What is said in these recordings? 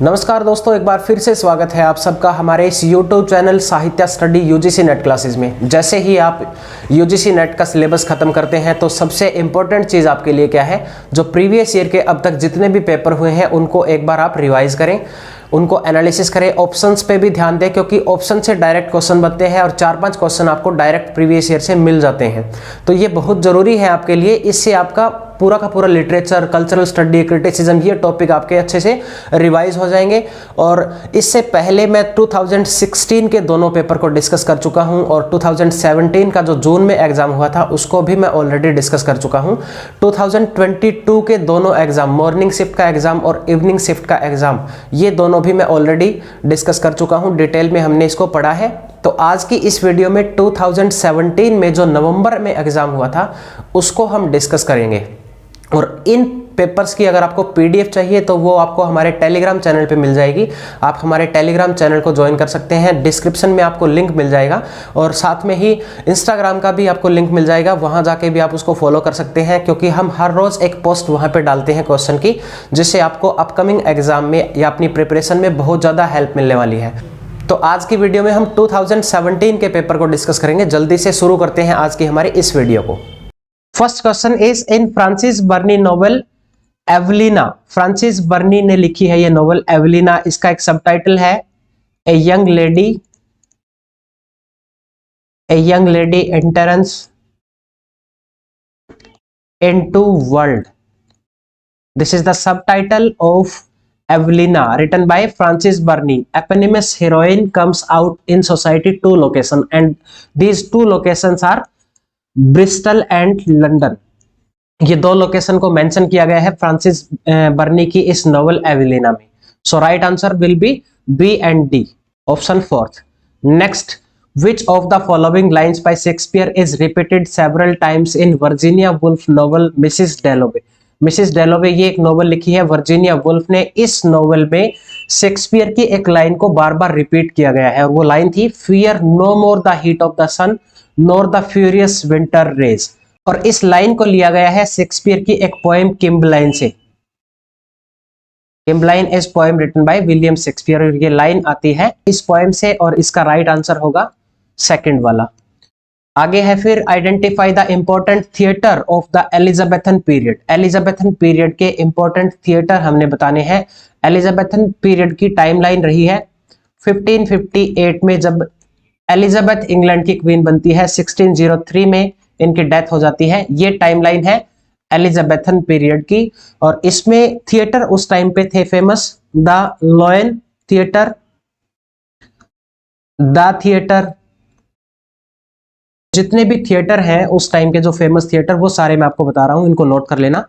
नमस्कार दोस्तों, एक बार फिर से स्वागत है आप सबका हमारे इस YouTube चैनल साहित्य स्टडी यूजीसी नेट क्लासेस में। जैसे ही आप यूजीसी नेट का सिलेबस खत्म करते हैं तो सबसे इम्पोर्टेंट चीज़ आपके लिए क्या है, जो प्रीवियस ईयर के अब तक जितने भी पेपर हुए हैं उनको एक बार आप रिवाइज करें, उनको एनालिसिस करें, ऑप्शंस पे भी ध्यान दें क्योंकि ऑप्शन से डायरेक्ट क्वेश्चन बनते हैं और 4-5 क्वेश्चन आपको डायरेक्ट प्रीवियस ईयर से मिल जाते हैं। तो ये बहुत ज़रूरी है आपके लिए। इससे आपका पूरा का पूरा लिटरेचर, कल्चरल स्टडी, क्रिटिसिज्म, ये टॉपिक आपके अच्छे से रिवाइज हो जाएंगे। और इससे पहले मैं 2016 के दोनों पेपर को डिस्कस कर चुका हूं और 2017 का जो जून में एग्जाम हुआ था उसको भी मैं ऑलरेडी डिस्कस कर चुका हूं। 2022 के दोनों एग्जाम, मॉर्निंग शिफ्ट का एग्जाम और इवनिंग शिफ्ट का एग्जाम, ये दोनों भी मैं ऑलरेडी डिस्कस कर चुका हूं। डिटेल में हमने इसको पढ़ा है। तो आज की इस वीडियो में 2017 में जो नवंबर में एग्जाम हुआ था उसको हम डिस्कस करेंगे। और इन पेपर्स की अगर आपको पीडीएफ चाहिए तो वो आपको हमारे टेलीग्राम चैनल पे मिल जाएगी। आप हमारे टेलीग्राम चैनल को ज्वाइन कर सकते हैं, डिस्क्रिप्शन में आपको लिंक मिल जाएगा और साथ में ही इंस्टाग्राम का भी आपको लिंक मिल जाएगा, वहां जाके भी आप उसको फॉलो कर सकते हैं क्योंकि हम हर रोज एक पोस्ट वहां पे डालते हैं क्वेश्चन की, जिससे आपको अपकमिंग एग्जाम में या अपनी प्रिपरेशन में बहुत ज़्यादा हेल्प मिलने वाली है। तो आज की वीडियो में हम 2017 के पेपर को डिस्कस करेंगे। जल्दी से शुरू करते हैं आज की हमारी इस वीडियो को। First question is in Frances Burney novel Evelina. Frances Burney ने लिखी है ये नोवेल एवलिना। इसका एक सबटाइटल है a young lady entrance into world. This is the subtitle of Evelina, written by Frances Burney. Eponymous heroine comes out in society two locations, and these two locations are Bristol and London. ये दो location को mention किया गया है Francis बर्नी की इस novel Evelina में। So right answer will be B and D, option fourth. Next, which of the following lines by Shakespeare is repeated several times in Virginia Woolf novel Mrs. Dalloway? Mrs डेलोवे ये एक novel लिखी है Virginia Woolf ने। इस novel में Shakespeare की एक line को बार बार रिपीट किया गया है और वो लाइन थी, fear no more the heat of the sun nor the furious winter rage. और इस लाइन को लिया गया है शेक्सपियर की एक पोएम किम्बलाइन से। Cymbeline is poem written by William Shakespeare. ये लाइन आती है इस पोएम से और इसका राइट आंसर होगा सेकंड वाला। आगे है फिर, identify the important theatre of the Elizabethan period. Elizabethan period के इंपॉर्टेंट थिएटर हमने बताने हैं। एलिजाबेथन पीरियड की टाइमलाइन रही है 1558 में जब एलिजाबेथ इंग्लैंड की क्वीन बनती है, 1603 में इनकी डेथ हो जाती है। ये टाइमलाइन है एलिजाबेथन पीरियड की। और इसमें थिएटर उस टाइम पे थे famous, the लोयन theatre, the theatre. जितने भी थिएटर हैं उस टाइम के जो फेमस थिएटर, वो सारे मैं आपको बता रहा हूं, इनको नोट कर लेना।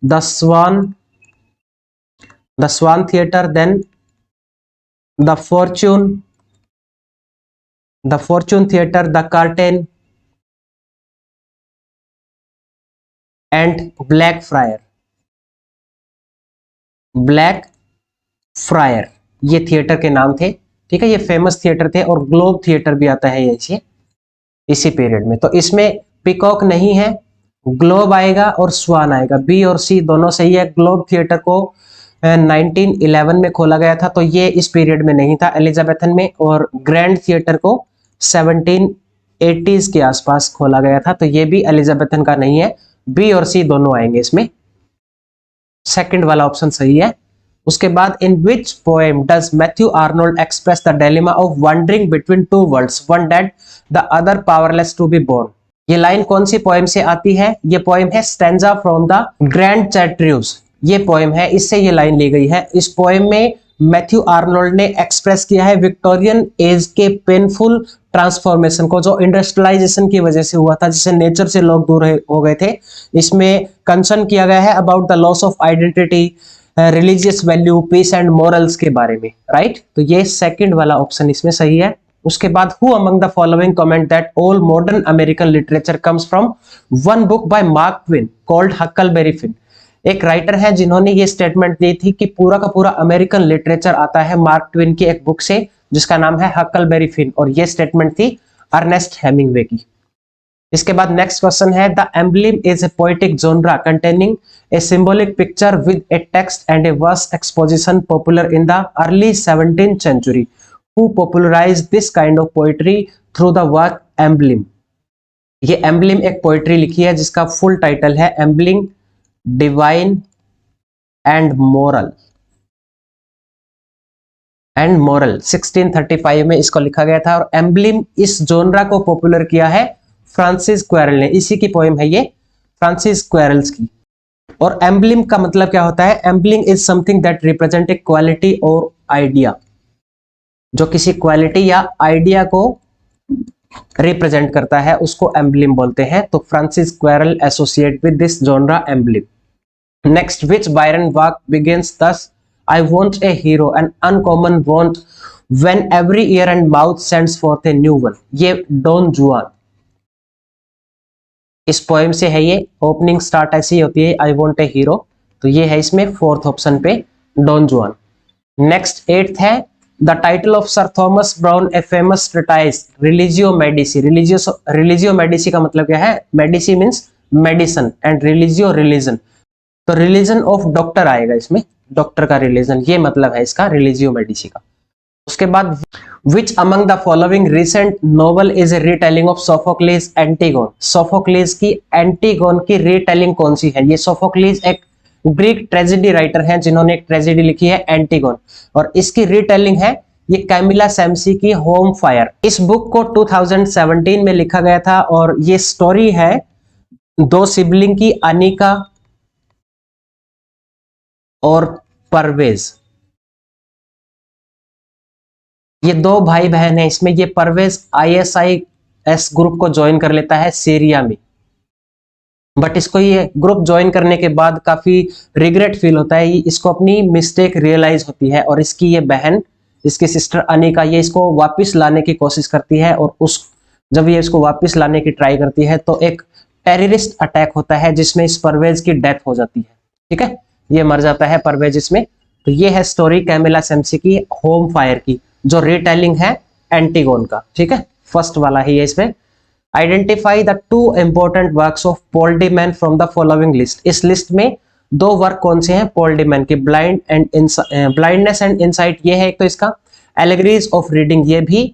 The Swan Theatre, then the Fortune Theatre, the Curtain and Black Friar. ये थिएटर के नाम थे, ठीक है। ये फेमस थिएटर थे। और ग्लोब थिएटर भी आता है ये इसी पीरियड में। तो इसमें पिकॉक नहीं है, ग्लोब आएगा और स्वान आएगा। बी और सी दोनों सही है। ग्लोब थिएटर को 1911 में खोला गया था, तो ये इस पीरियड में नहीं था एलिजाबेथन में। और ग्रैंड थिएटर को 1780s के आसपास खोला गया था, तो ये भी एलिजाबेथन का नहीं है। बी और सी दोनों आएंगे इसमें, सेकंड वाला ऑप्शन सही है। उसके बाद, in which poem does Matthew Arnold express the dilemma of wandering between two worlds, one dead the other powerless to be born. ये लाइन कौन सी पोएम से आती है? ये पोएम है stanza from the Grande Chartreuse. ये पोएम है, इससे ये लाइन ली गई है। इस पोएम में मैथ्यू आर्नोल्ड ने एक्सप्रेस किया है विक्टोरियन एज के पेनफुल ट्रांसफॉर्मेशन को, जो इंडस्ट्रियलाइजेशन की वजह से हुआ था, जिससे नेचर से लोग दूर हो गए थे। इसमें कंसर्न किया गया है about the loss of identity, religious value, peace and morals के बारे में, राइट। तो ये सेकंड वाला ऑप्शन इसमें सही है। उसके बाद, who among the following comment that all modern American literature comes from one book by mark Twain called Huckleberry Finn. एक राइटर है जिन्होंने ये स्टेटमेंट दी थी कि पूरा का पूरा अमेरिकन लिटरेचर आता है मार्क ट्वेन की एक बुक से जिसका नाम है हकलबेरी फिन। और ये स्टेटमेंट थी अर्नेस्ट हेमिंग्वे की। इसके बाद नेक्स्ट क्वेश्चन है, the emblem is a poetic genre containing a symbolic picture with a text and a verse exposition popular in the early 17th century. Who popularized this kind of poetry through the work emblem? ये emblem एक poetry लिखी है जिसका full title है emblem divine and moral 1635 में इसको लिखा गया था। और एम्बलम इस जोनरा को पॉपुलर किया है फ्रांसिस क्वेरल ने, इसी की पोएम है ये, फ्रांसिस क्वेरल्स की। और एम्बलम का मतलब क्या होता है? Emblem is something that represent a quality और आइडिया, जो किसी क्वालिटी या आइडिया को रिप्रेजेंट करता है उसको एम्बलम बोलते हैं। तो Francis quarrel associate with this genre emblem. Next, which Byron work begins thus I want a hero, an uncommon want when every ear and mouth sends forth a new one. ये don जुआन इस poem से है। ये opening start ऐसी होती है, I want A hero, तो ये है इसमें फोर्थ ऑप्शन पे डॉन जुआन। नेक्स्ट 8th है, the title of Sir Thomas Browne a famous treatise Religio Medici. Religio Medici का मतलब क्या है? Medici means medicine and Religio religion, तो रिलीजन ऑफ डॉक्टर आएगा इसमें, डॉक्टर का रिलीजन, ये मतलब है इसका रिलीजियो मेडिसी का। उसके बाद which among the following recent novel is a retelling of Sophocles Antigone. Sophocles की एंटीगोन की रीटेलिंग कौन सी है? ये सोफोक्लिस एक ग्रीक ट्रेजेडी राइटर हैं जिन्होंने एक ट्रेजेडी लिखी है एंटीगोन, और इसकी रीटेलिंग है ये कैमिला सैम्सी की होम फायर। इस बुक को 2017 में लिखा गया था और ये स्टोरी है दो सिबलिंग की, अनिका और परवेज। ये दो भाई बहन है इसमें। ये परवेज ISIS ग्रुप को ज्वाइन कर लेता है सीरिया में, बट इसको ये ग्रुप ज्वाइन करने के बाद काफी रिग्रेट फील होता है, इसको अपनी मिस्टेक रियलाइज होती है और इसकी ये बहन, इसकी सिस्टर अनिका, ये इसको वापस लाने की कोशिश करती है। और जब ये इसको वापस लाने की ट्राई करती है तो एक टेररिस्ट अटैक होता है जिसमें इस परवेज की डेथ हो जाती है। ठीक है, ये मर जाता है परवेज इसमें। तो ये है स्टोरी कैमिला सैम्सी की होम फायर की, जो रिटेलिंग है एंटीगोन का। ठीक है, फर्स्ट वाला ही है इसमें। Identify the 2 important works of Paul D man from the following list. इस लिस्ट में 2 वर्क कौन से हैं पॉल डी मैन के? ब्लाइंडनेस एंड इनसाइट ये है एक, तो इसका एलेगरीज ऑफ रीडिंग ये भी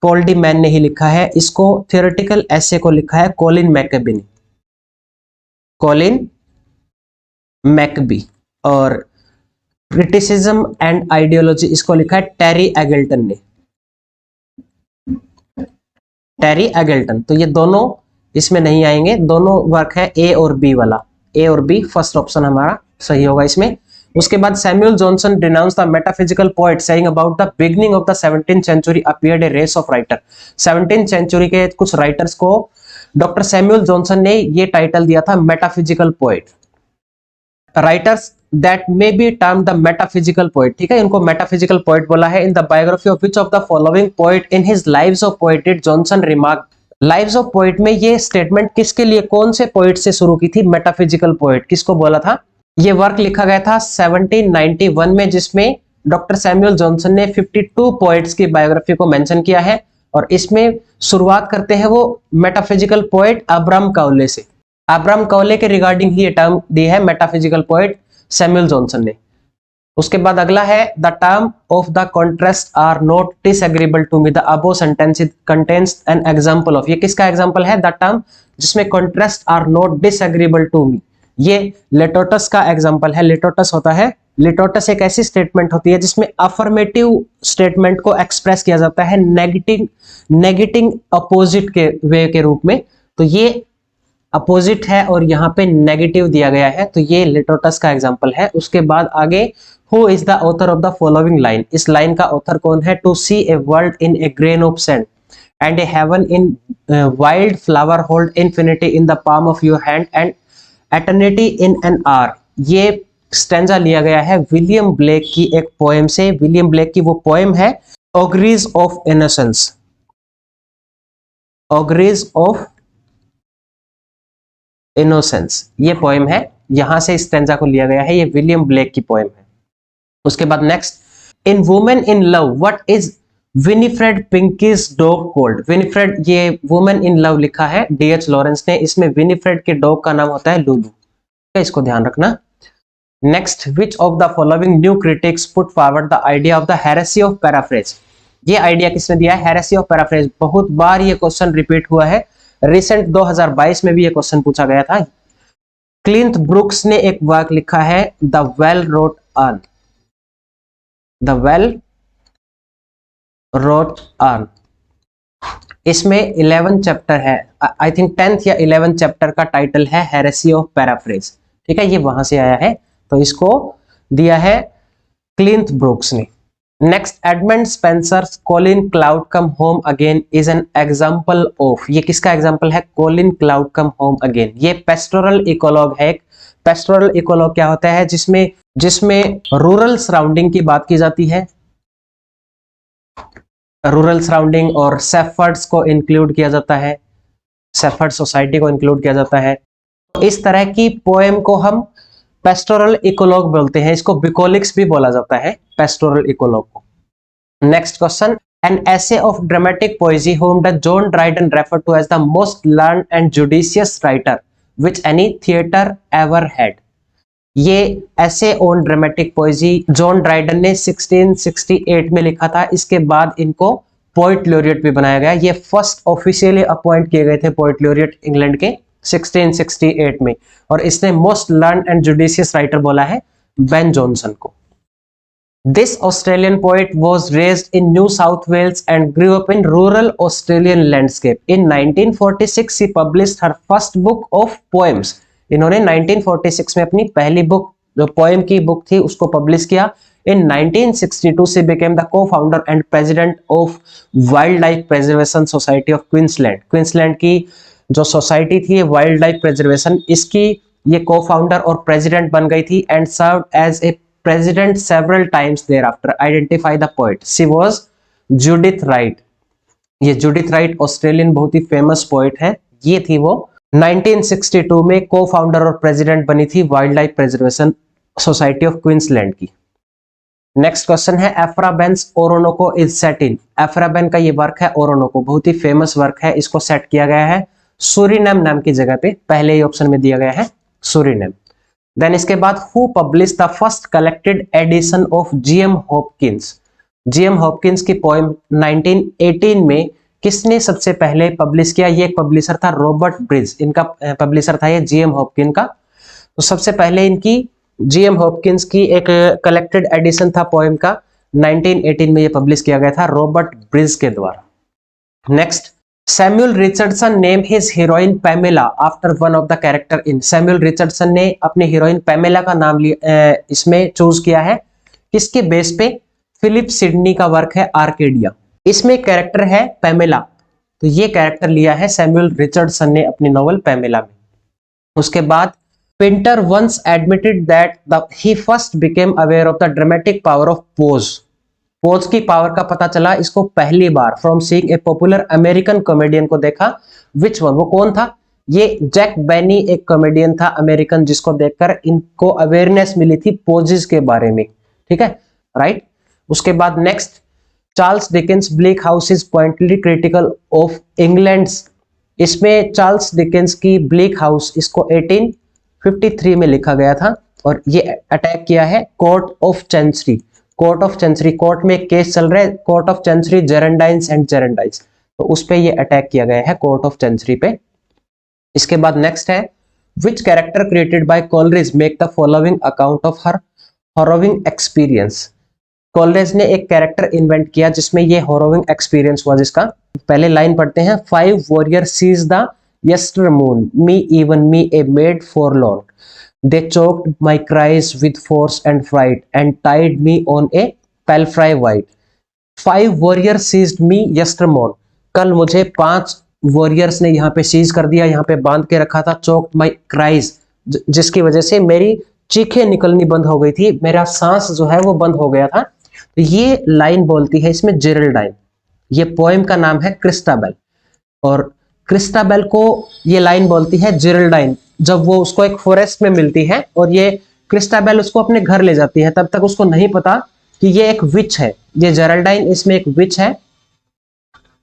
पॉल डी मैन ने ही लिखा है। इसको थियोरेटिकल एसे को लिखा है कॉलिन मैकबी। और क्रिटिसिज्म एंड आइडियोलॉजी इसको लिखा है टेरी एगल्टन ने, टेरी एगल्टन। तो ये दोनों इसमें नहीं आएंगे, दोनों वर्क है ए और बी वाला, ए और बी, फर्स्ट ऑप्शन हमारा सही होगा इसमें। उसके बाद Samuel Johnson denounce the metaphysical poet saying about the beginning of the 17th century appeared a race of writer. 17th century के कुछ राइटर्स को डॉक्टर सैमुअल जॉनसन ने ये टाइटल दिया था metaphysical poet. Writers that may be termed the metaphysical poet. ठीक है, इनको मेटाफिजिकल पोएट बोला है। In the biography of which of the following poet in his lives of poet did Johnson remark. Lives of poet में ये statement किसके लिए, कौन से पोएट से शुरू की थी? मेटाफिजिकल पोएट किसको बोला था? ये वर्क लिखा गया था 1791 में, जिसमें डॉक्टर सैमुअल जॉनसन ने 52 पोएट्स की बायोग्राफी को मेंशन किया है। और इसमें शुरुआत करते हैं वो मेटाफिजिकल पोएट अब्राहम काउले से। अब्राहम काउले के रिगार्डिंग ही ये टर्म दी है मेटाफिजिकल पोएट सैमुअल जॉनसन ने। उसके बाद अगला है the term of the contrast are not disagreeable to me, the above sentence contains an example of. ये किसका एग्जांपल है? द टर्म जिसमें contrast are not disagreeable to me, ये लेटोटस का एग्जांपल है। लेटोटस होता है, लेटोटस एक ऐसी स्टेटमेंट होती है जिसमें अफर्मेटिव स्टेटमेंट को एक्सप्रेस किया जाता है नेगेटिव अपोजिट के वे के रूप में। तो ये अपोजिट है और यहाँ पे नेगेटिव दिया गया है, तो ये लेटोटस का एग्जांपल है। उसके बाद आगे who is the author of the following line. इस लाइन का ऑथर कौन है? To see a world in a grain of sand and a heaven in wild flower hold infinity in the palm of your hand and eternity in an hour. ये stanza लिया गया है William Blake की एक poem से। William Blake की वो poem है ऑगरीज ऑफ इनोसेंस, ऑगरीज ऑफ इनोसेंस ये पोएम है, यहां से स्टेंजा को लिया गया है, ये विलियम ब्लेक की पोएम है। उसके बाद next, in women in love what is Winifred pinkies dog cold. Winifred, ये वुमेन इन लव लिखा है डीएच लॉरेंस ने, इसमें विनिफ्रेड के डॉग का नाम होता है लुलू, इसको ध्यान रखना। Next, which of the following new critics put forward the idea of the heresy of paraphrase. ये आइडिया किसने दिया है? Heresy of paraphrase. बहुत बार ये क्वेश्चन रिपीट हुआ है, रिसेंट 2022 में भी ये क्वेश्चन पूछा गया था। क्लिंट ब्रुक्स ने एक वर्क लिखा है the well wrought urn, the well wrought urn. इसमें 11 चैप्टर है, आई थिंक 10th या 11th चैप्टर का टाइटल है हेरेसी ऑफ पैराफ्रेज। ठीक है, ये वहां से आया है, तो इसको दिया है क्लिंट ब्रुक्स ने। Next, Edmund Spencer's Colin cloud come home again is an example of. ये किसका एग्जाम्पल है? Colin cloud come home again. ये पेस्टोरल इकोलॉग है। पेस्टोरल इकोलॉग क्या होता है? जिसमें रूरल सराउंडिंग की बात की जाती है, रूरल सराउंडिंग, और शेफर्ड्स को इंक्लूड किया जाता है, शेफर्ड सोसाइटी को इंक्लूड किया जाता है। इस तरह की पोएम को हम पेस्टोरल इकोलॉग बोलते हैं, इसको बुकोलिक्स भी बोला जाता है, पेस्टोरल इकोलॉग को। Next question, an essay of dramatic पोएजी whom does John Dryden refer to as the most learned and judicious writer which any theater ever had। ये ऐसे ऑन ड्रामेटिक पोएजी जॉन ड्राइडन ने 1668 में लिखा था। इसके बाद इनको पोइट लॉरिएट भी बनाया गया। ये फर्स्ट ऑफिशियली अपॉइंट किए गए थे पोइट लॉरिएट इंग्लैंड के 1668 में, और इसने most learn and judicious writer बोला है बेन जॉनसन को। This Australian poet was raised in New South Wales and grew up in rural Australian landscape. In 1946 she published her first book of poems. इन्होंने 1946 में अपनी पहली book, जो poem की book थी, उसको पब्लिश किया। In 1962 she became the co-founder and president of Wildlife Preservation Society of Queensland। Queensland की जो सोसाइटी थी वाइल्ड लाइफ प्रिजर्वेशन, इसकी ये को-फाउंडर और प्रेसिडेंट बन गई थी। And served as a president several times thereafter. Identify the poet, she was Judith Wright. ये जूडिथ राइट ऑस्ट्रेलियन बहुत ही फेमस पोएट है। ये थी वो 1962 में को-फाउंडर और प्रेसिडेंट बनी थी wild life preservation society of Queensland की। नेक्स्ट क्वेश्चन है, एफ्राबेंस ओरोनोको इज सेट इन। एफ्राबेन का ये वर्क है ओरोनोको, बहुत ही फेमस वर्क है। इसको सेट किया गया है सूरीनेम नाम की जगह पे, पहले ही ऑप्शन में दिया गया है सूरीनेम। देन इसके बाद, who publish the first collected edition of GM Hopkins. GM Hopkins की पोएम 1918 में किसने सबसे पहले पब्लिश किया? ये पब्लिशर था रॉबर्ट ब्रिज, इनका पब्लिशर था ये जीएम हॉपकिन का। तो सबसे पहले इनकी जीएम हॉपकिंस की एक कलेक्टेड एडिशन था पोएम का, 1918 में ये पब्लिश किया गया था रॉबर्ट ब्रिज के द्वारा। Next, Samuel Richardson name his heroine Pamela after one of the character in. Samuel Richardson ने अपनी हीरोइन पैमेला का नाम लिया, इसमें चूज किया है किसके बेस पे? फिलिप सिडनी का वर्क है आर्केडिया, इसमें कैरेक्टर है पैमेला। तो ये कैरेक्टर लिया है सैमुअल रिचर्डसन ने अपनी नॉवल पैमेला में। उसके बाद, painter once admitted that he first became aware of the dramatic power of pose. Pose की पावर का पता चला इसको पहली बार from seeing a popular American comedian को देखा। विच वन, वो कौन था? ये जैक बेनी एक कॉमेडियन था अमेरिकन, जिसको देखकर इनको अवेयरनेस मिली थी पोजेस के बारे में। ठीक है, राइट। उसके बाद next, Charles Dickens Bleak House is pointedly critical of England's. इसमें चार्ल्स डिकेंस की ब्लेक हाउस, इसको 1853 में लिखा गया था, और ये अटैक किया है court of Chancery. Court of Chancery, court में एक केस चल रहा है, court of Chancery Jarndyce and Jarndyce, तो उस पे ये अटैक किया गया है कोर्ट ऑफ चेंसरी पे। इसके बाद नेक्स्ट है, which character created by Coleridge make the following account of her harrowing experience. Coleridge ने एक कैरेक्टर इन्वेंट किया जिसमें ये हॉरोविंग एक्सपीरियंस हुआ, जिसका पहले लाइन पढ़ते हैं। 5 warrior sees the yester moon, me even me a maid forlorn, they choked my cries with force and fright and tied me on a palfrey white। 5 warriors seized me yester moon, कल मुझे 5 warriors ने यहाँ पे seize कर दिया, यहाँ पे बांध के रखा था। choked my cries, जिसकी वजह से मेरी चीखें निकलनी बंद हो गई थी, मेरा सांस जो है वो बंद हो गया था। तो ये लाइन बोलती है इसमें जेरेल्डाइन। ये पोएम का नाम है क्रिस्टाबेल, और क्रिस्टाबेल को ये लाइन बोलती है जेरेल्डाइन, जब वो उसको एक फॉरेस्ट में मिलती है और ये क्रिस्टाबेल उसको अपने घर ले जाती है। तब तक उसको नहीं पता कि ये एक विच है, ये जेराल्डाइन इसमें एक विच है,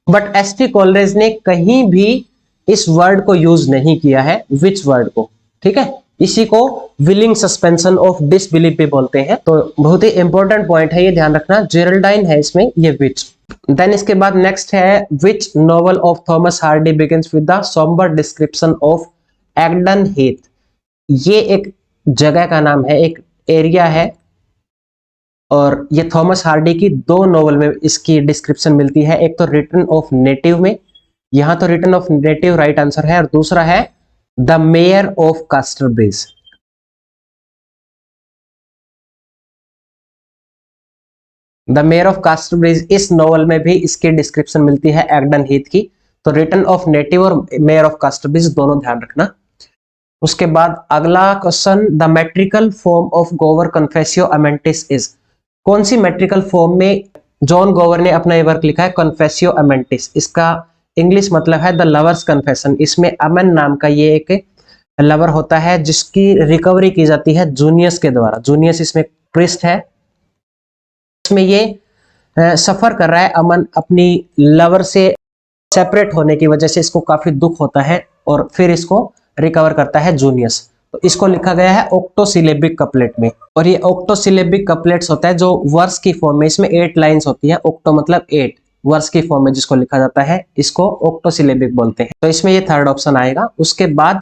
बट एस.टी. कोलरेज ने कहीं भी इस वर्ड को यूज नहीं किया है, विच वर्ड को, ठीक है। इसी को विलिंग सस्पेंशन ऑफ डिसबिलीफ भी बोलते हैं। तो बहुत ही इंपॉर्टेंट पॉइंट है, ये ध्यान रखना, जेराल्डाइन है इसमें ये विच। देन इसके बाद नेक्स्ट है, which novel of Thomas Hardy begins with the sombre description of Egdon Heath. ये एक जगह का नाम है, एक एरिया है, और ये थॉमस हार्डी की 2 नॉवल में इसकी डिस्क्रिप्शन मिलती है। एक तो रिटर्न ऑफ नेटिव में, यहां तो return of native right answer है, और दूसरा है the mayor of कास्टरब्रिज। The mayor of कास्टरब्रिज, इस नॉवल में भी इसकी डिस्क्रिप्शन मिलती है एग्डन हीथ की। तो रिटर्न ऑफ नेटिव और मेयर ऑफ कास्टरब्रिज दोनों ध्यान रखना। उसके बाद अगला question, the metrical form of गोवर कन्फेसियो अमेंटिस इज। कौन सी मेट्रिकल फॉर्म में जॉन गोवर ने अपना ये वर्क लिखा है, कन्फेसियो अमेंटिस। इसका इंग्लिश मतलब है द लवर्स कन्फेशन। इसमें अमन नाम का ये एक लवर होता है जिसकी रिकवरी की जाती है जूनियस के द्वारा। जूनियस इसमें प्रिस्ट है, इसमें ये सफर कर रहा है अमन अपनी लवर से सेपरेट होने की वजह से, इसको काफी दुख होता है और फिर इसको रिकवर करता है जूनियस। तो इसको लिखा गया है ऑक्टोसिलेबिक कपलेट में, और ये ऑक्टोसिलेबिक कपलेट्स होता है जो वर्स की फॉर्म में, इसमें 8 लाइंस होती है। ऑक्टो मतलब 8, वर्स की फॉर्म में जिसको लिखा जाता है इसको ऑक्टोसिलेबिक बोलते हैं। तो इसमें ये थर्ड ऑप्शन आएगा। उसके बाद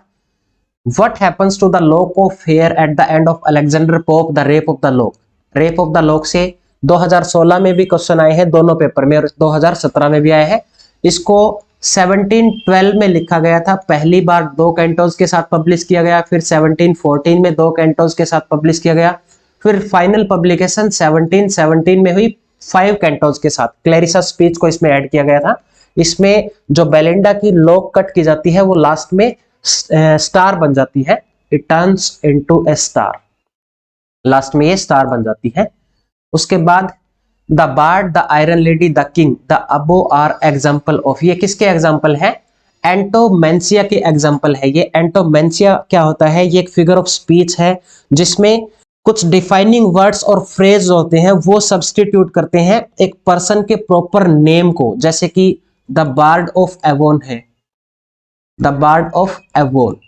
what happens to the lock of hair at the end of Alexander Pope, the Rape of the Lock. Rape of the Lock से 2016 में भी क्वेश्चन आए हैं दोनों पेपर में, और 2017 में भी आए हैं। इसको 1712 में लिखा गया था, पहली बार 2 कैंटोस के साथ पब्लिश किया गया, फिर 1714 में 2 कैंटोस के साथ पब्लिश किया गया, फिर फाइनल पब्लिकेशन 1717 में हुई 5 कैंटोस के साथ। क्लैरिसा स्पीच को इसमें ऐड किया गया था। इसमें जो बेलिंडा की लॉक कट की जाती है वो लास्ट में स्टार बन जाती है, it turns into a star, last में ये स्टार बन जाती है। उसके बाद the bard, the iron lady, the king, the above are example of. ये किसके एग्जाम्पल है, एंटोमेंसिया के एग्जाम्पल है। ये एंटोमेंसिया क्या होता है, ये एक फिगर ऑफ स्पीच है जिसमें कुछ डिफाइनिंग वर्ड्स और फ्रेज होते हैं वो सब्स्टिट्यूट करते हैं एक पर्सन के प्रॉपर नेम को, जैसे कि द बार्ड ऑफ एवोन है, the bard of Avon.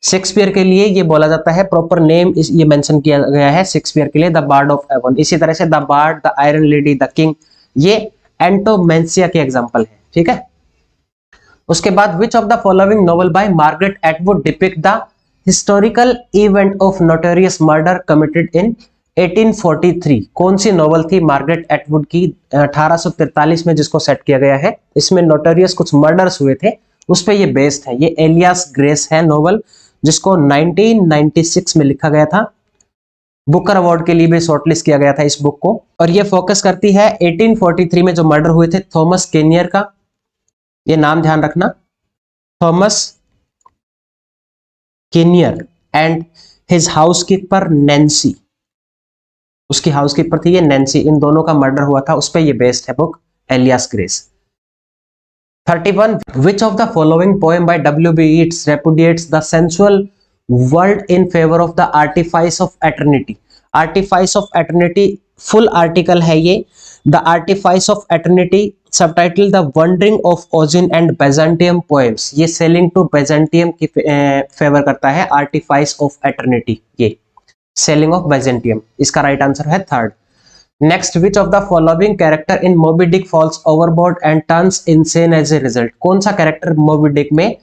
Shakespeare के लिए ये बोला जाता है, प्रॉपर नेम ये मेंशन किया गया है शेक्सपियर के लिए, द बार्ड ऑफ एवोन। इसी तरह से the bard, the iron lady, the king, ये एंटोमेंसिया के एग्जांपल है, ठीक है। उसके बाद which of the following novel by Margaret Atwood depict the historical event of notorious murder committed in 1843। कौन सी नॉवल थी मार्गरेट एटवुड की 1843 में जिसको सेट किया गया है। इसमें नोटोरियस कुछ मर्डर्स हुए थे, उस पे ये बेस्ड है। ये एलियास ग्रेस है नॉवल, जिसको 1996 में लिखा गया था। बुकर अवार्ड के लिए भी शॉर्टलिस्ट किया गया था इस बुक को, और ये फोकस करती है 1843 में जो मर्डर हुए थे थॉमस केनियर का। ये नाम ध्यान रखना, Thomas Kinnear and his housekeeper Nancy. उसकी हाउसकीपर थी ये नैन्सी, इन दोनों का मर्डर हुआ था, उस पर ये बेस्ड है book Alias Grace. 31. Which of the following poem by W.B. Yeats repudiates the sensual world in favor of the artifice of eternity? Artifice of eternity full article है ये। The artifice of eternity subtitle the wandering of Ossian and Byzantium poems। ये selling to Byzantium की favour करता है। artifice of eternity ये selling of Byzantium, इसका right answer है third. Next, which of the following character in Moby Dick falls overboard and turns insane as a result. कौन सा character Moby Dick में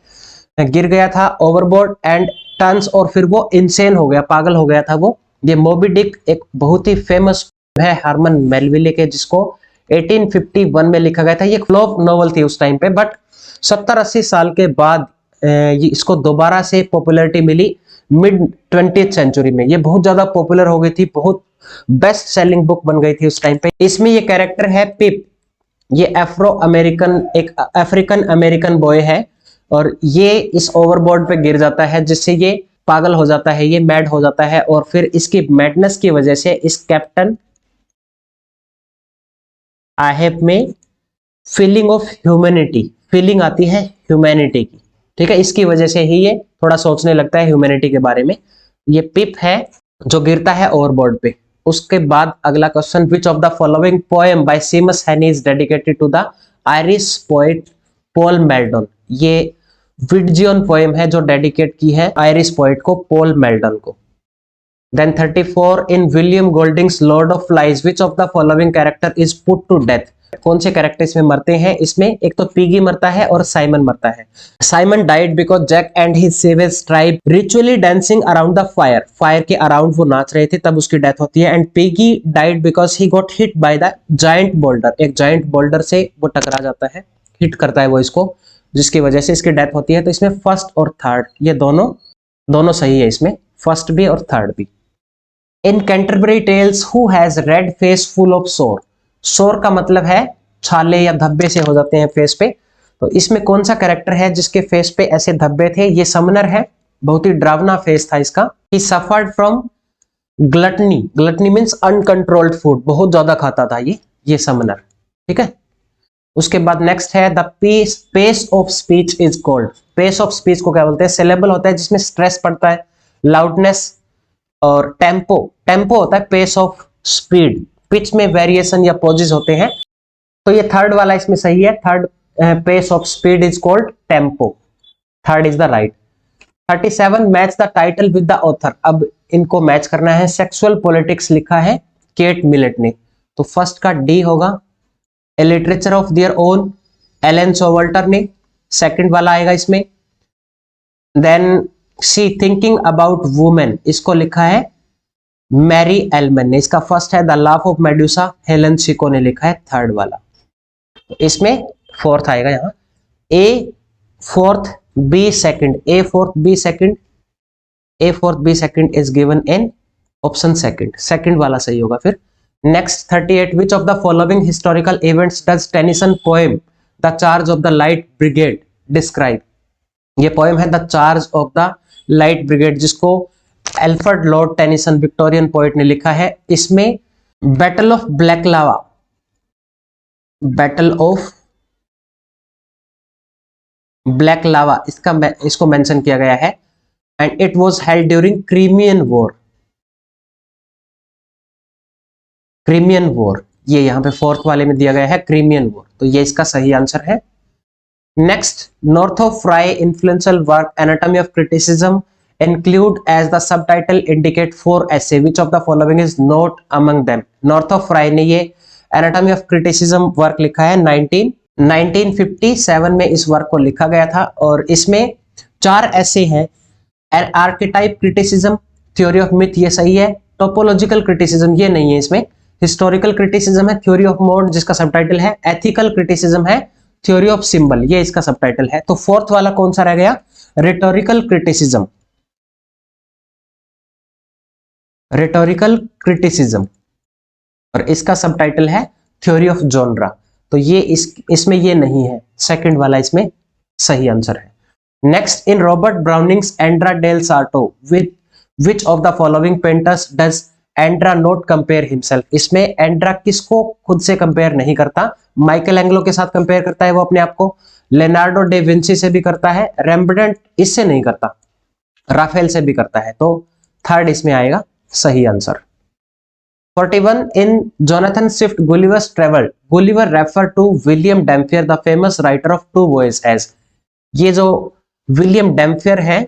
गिर गया था ओवरबोर्ड एंड टर्न्स, और फिर वो इनसेन हो गया, पागल हो गया था वो। ये मोबी डिक एक बहुत ही फेमस है हरमन मेलविले के, जिसको 1851 में लिखा गया था। ये फ्लॉप नॉवल थी उस टाइम पे, बट 70-80 साल के बाद ये इसको दोबारा से पॉपुलैरिटी मिली मिड 20th सेंचुरी में। ये बहुत ज्यादा पॉपुलर हो गई थी, बहुत बेस्ट सेलिंग बुक बन गई थी उस टाइम पे। इसमें ये कैरेक्टर है पिप, ये एक अफ्रीकन अमेरिकन बॉय है, और ये इस ओवरबोर्ड पे गिर जाता है जिससे ये पागल हो जाता है, ये मैड हो जाता है, और फिर इसकी मैडनेस की वजह से इस कैप्टन आहेब में फीलिंग ऑफ ह्यूमैनिटी, फीलिंग आती है ह्यूमैनिटी की, ठीक है। इसकी वजह से ही ये थोड़ा सोचने लगता है ह्यूमैनिटी के बारे में। ये पिप है जो गिरता है ओवरबोर्ड पे, उसके बाद अगला question, which of the following poem by Seamus Heaney is dedicated to the Irish poet Paul Muldoon. ये विडजियन पोएम है जो डेडिकेट की है आयरिश पोएट को, पॉल मेल्डन को। Then 34, in William Golding's Lord of Flies which of the following character is put to death. कौन से character इसमें मरते हैं? इसमें एक तो पिगी मरता है और साइमन मरता है। Simon died because Jack and his savage tribe ritually dancing around the fire, fire के अराउंड वो नाच रहे थे तब उसकी डेथ होती है। And Piggy died because he got hit by the giant boulder, एक जायंट बोल्डर से वो टकरा जाता है, हिट करता है वो इसको, जिसकी वजह से इसकी डेथ होती है। तो इसमें फर्स्ट और थर्ड ये दोनों सही है, इसमें फर्स्ट भी और थर्ड भी। In Canterbury Tales who has red face full of sore, sore का मतलब है छाले या धब्बे से हो जाते हैं फेस पे। तो इसमें कौन सा कैरेक्टर है जिसके फेस पे ऐसे धब्बे थे? ये समनर है, बहुत ही डरावना फेस था इसका। ही suffered from gluttony, gluttony means uncontrolled food, बहुत ज्यादा खाता था ये समनर, ठीक है। उसके बाद नेक्स्ट है the pace of speech is called, pace of speech को क्या बोलते हैं? सिलेबल होता है जिसमें स्ट्रेस पड़ता है, लाउडनेस और टेम्पो, टेम्पो होता है पेस ऑफ स्पीड, पिच में वेरिएशन या पॉजेज होते हैं। तो ये थर्ड वाला इसमें सही है, third pace of speed is called tempo, third is the right. 37, match the title with the author, अब इनको मैच करना है। सेक्सुअल पॉलिटिक्स लिखा है केट मिलेट ने, तो फर्स्ट का डी होगा। A literature of their own Elaine Showalter ने, सेकंड वाला आएगा इसमें। Then C thinking about women, इसको लिखा है मैरी एलमन ने, इसका फर्स्ट है the laugh of Medusa, Helene Cixous ने लिखा है थर्ड वाला। इसमें फोर्थ आएगा यहाँ, A fourth B second, A fourth B second, A fourth B second is given in option second, second वाला सही होगा फिर। Next 38, which of the following historical events does Tennyson poem the charge of the light brigade describe. ये poem है the charge of the light brigade, जिसको Alfred Lord Tennyson Victorian poet ने लिखा है। इसमें battle of Balaclava, battle of Balaclava इसको mention किया गया है। And it was held during Crimean war, Crimean war ये यहाँ पे फोर्थ वाले में दिया गया है क्रीमियन वॉर, तो ये इसका सही आंसर है। Next, Northrop Frye influential work Anatomy of Criticism include as the subtitle indicate for essay which of the following is not among them। Northrop Frye ने ये एनाटॉमी ऑफ क्रिटिसिज्म वर्क लिखा है 1957 में इस वर्क को लिखा गया था, और इसमें 4 ऐसे हैं। Archetype criticism, theory of myth ये सही है, टोपोलॉजिकल क्रिटिसिज्म ये नहीं है इसमें, हिस्टोरिकल क्रिटिसिज्म है, थ्योरी ऑफ मोड जिसका सबटाइटल है, एथिकल क्रिटिसिज्म है, थ्योरी ऑफ सिंबल ये इसका सबटाइटल है। तो फोर्थ वाला कौन सा रह गया? रिटोरिकल क्रिटिसिज्म, रिटोरिकल क्रिटिसिज्म, और इसका सबटाइटल है थ्योरी ऑफ जॉनरा। तो ये इसमें ये नहीं है, सेकंड वाला इसमें सही आंसर है। Next, in Robert Browning's Andrea del Sarto with which of the following painters does Andrea not compare himself. इसमें एंड्रा किसको खुद से कंपेयर नहीं करता? माइकल एंग्लो के साथ कंपेयर करता है वो अपने आप को, लेनार्डो डे विंची से भी करता है, रेम्बरेंट इससे नहीं करता, राफेल से भी करता है। तो थर्ड इसमें आएगा सही answer. 41, in Jonathan Swift Gulliver's travel, Gulliver refer to William Dampier the famous writer of two voyage as. ये जो विलियम डैम्पियर है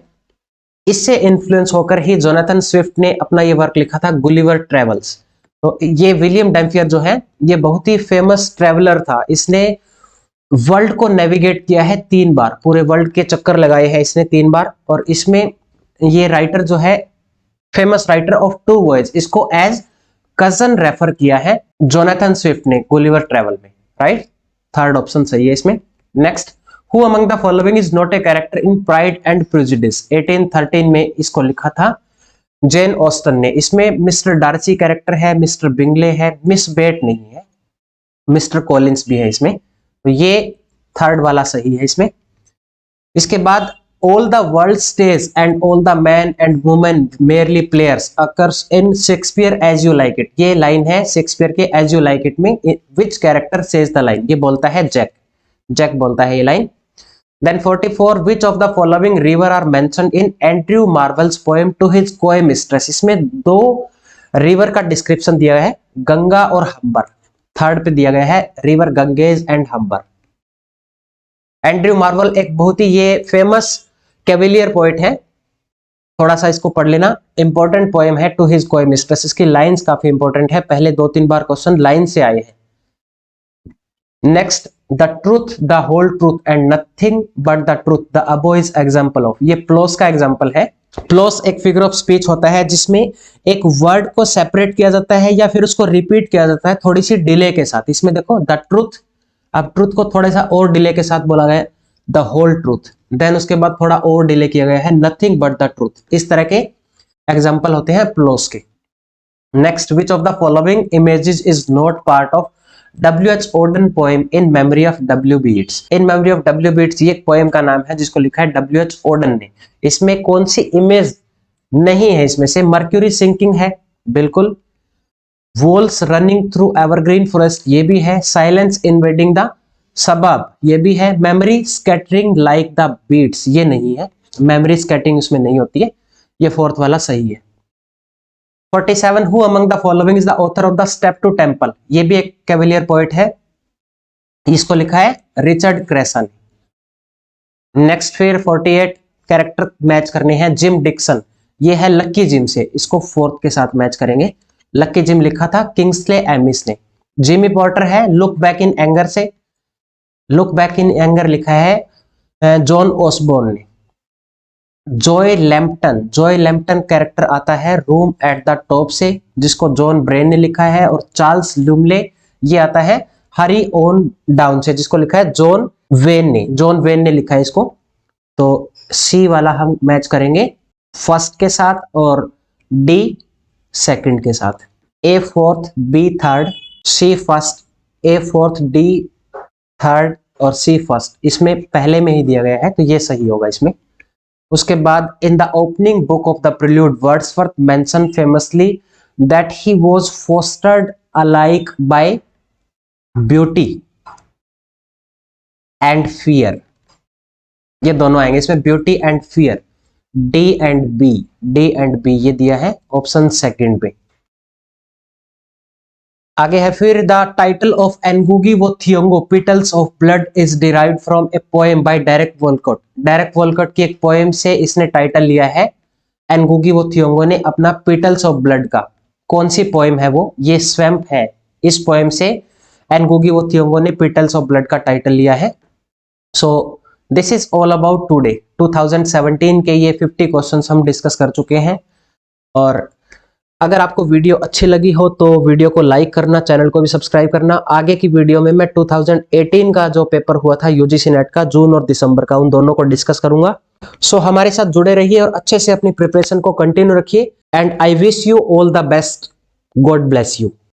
इससे इन्फ्लुएंस होकर ही जोनाथन स्विफ्ट ने अपना ये वर्क लिखा था गुलिवर ट्रेवल्स। तो ये विलियम डैम्पियर जो है ये बहुत ही फेमस ट्रेवलर था, इसने वर्ल्ड को नेविगेट किया है 3 बार, पूरे वर्ल्ड के चक्कर लगाए हैं इसने 3 बार, और इसमें ये राइटर जो है famous writer of two voyage, इसको एज कजन रेफर किया है जोनाथन स्विफ्ट ने गुलिवर ट्रेवल में, राइट। थर्ड ऑप्शन सही है इसमें। Next, who among the following is not a character in Pride and Prejudice. 1813 में इसको लिखा था जेन ऑस्टन ने। इसमें मिस्टर डार्सी कैरेक्टर है, मिस्टर बिंगले है, मिस बेट नहीं है, मिस्टर कॉलिंस भी है इसमें, तो ये थर्ड वाला सही है इसमें। इसके बाद all the world stays and all the men and women merely players occurs in Shakespeare as you like it। ये लाइन है शेक्सपियर के as you like it में, which character says the line, ये बोलता है जैक, जैक बोलता है ये line. Then 44, which of the following river are mentioned in Andrew Marvell's poem to his coy mistress। इसमें 2 रिवर का डिस्क्रिप्शन दिया गया है गंगा और हम्बर। थर्ड पे दिया गया है river Ganges and हम्बर। Andrew Marvel एक बहुत ही ये फेमस कैवेलियर पोएट है, थोड़ा सा इसको पढ़ लेना। इंपॉर्टेंट पोएम है टू हिज कोई मिस्ट्रेस, इसकी लाइंस काफी इंपॉर्टेंट है, पहले 2-3 बार क्वेश्चन लाइन से आए हैं। Next, the truth the whole truth and nothing but the truth the above is example of, ये प्लोस का एग्जांपल है। प्लोस एक फिगर ऑफ स्पीच होता है जिसमें एक वर्ड को सेपरेट किया जाता है या फिर उसको रिपीट किया जाता है थोड़ी सी डिले के साथ। इसमें देखो द ट्रूथ, अब ट्रूथ को थोड़ा सा और डिले के साथ बोला गया, द होल ट्रूथ, देन उसके बाद थोड़ा और डिले किया गया है नथिंग बट द ट्रूथ। इस तरह के एग्जांपल होते हैं प्लोस के। Next, which of the following images is not part of W.H. Auden poem in memory of W.B. Yeats? In memory of W.B. Yeats ये एक पोएम का नाम है जिसको लिखा है W.H. Auden ने। इसमें कौन सी इमेज नहीं है? इसमें से मर्क्यूरी सिंकिंग है, बिल्कुल। वोल्स रनिंग थ्रू एवरग्रीन फॉरेस्ट, ये भी है। साइलेंस इन्वेडिंग द सबब, ये भी है। Memory scattering like the beats, ये नहीं है, मेमोरी स्कैटरिंग इसमें नहीं होती है, ये फोर्थ वाला सही है। 47, who among the following is the author of the step to temple, ये भी एक कैवेलियर पोएट है, इसको लिखा है रिचर्ड क्रेसन। नेक्स्ट फिर 48 कैरेक्टर मैच करने हैं। जिम डिक्सन, ये है लक्की जिम से, इसको फोर्थ के साथ मैच करेंगे। लक्की जिम लिखा था किंग्सले एमिस ने। जिमी पॉटर है लुक बैक इन एंगर से, लुक बैक इन एंगर लिखा है जॉन ओसबोर्न ने। जॉय लैम्पटन कैरेक्टर आता है रूम एट द टॉप से, जिसको जॉन ब्रेन ने लिखा है। और चार्ल्स लुमले ये आता है हरी ऑन डाउन से, जिसको लिखा है जॉन वेन ने लिखा है इसको। तो सी वाला हम मैच करेंगे फर्स्ट के साथ और डी सेकंड के साथ। ए फोर्थ, बी थर्ड, सी फर्स्ट, ए फोर्थ, डी थर्ड और सी फर्स्ट, इसमें पहले में ही दिया गया है तो ये सही होगा इसमें। उसके बाद in the opening book of the prelude Wordsworth mention famously that he was fostered alike by beauty and fear, ये दोनों आएंगे इसमें, beauty and fear. D and B ये दिया है ऑप्शन सेकंड पे। आगे है फिर the title of Ngugi wa Thiong'o petals of blood is derived from a poem by Derek Walcott. Derek Walcott की एक पोएम से इसने टाइटल लिया है। एनगुगी वो थियोंगो ने अपना पिटल्स ऑफ ब्लड का, कौन सी पोएम है वो? ये स्वैम्प है। इस पोएम से एनगुगी वो थियोंगो ने पिटल्स ऑफ ब्लड का टाइटल लिया है। So this is all about today. 2017 के ये 50 क्वेश्चंस हम डिस्कस कर चुके हैं। और अगर आपको वीडियो अच्छी लगी हो तो वीडियो को लाइक करना, चैनल को भी सब्सक्राइब करना। आगे की वीडियो में मैं 2018 का जो पेपर हुआ था यूजीसी नेट का, जून और दिसंबर का, उन दोनों को डिस्कस करूंगा। सो हमारे साथ जुड़े रहिए और अच्छे से अपनी प्रिपरेशन को कंटिन्यू रखिए। And I wish you all the best. God bless you.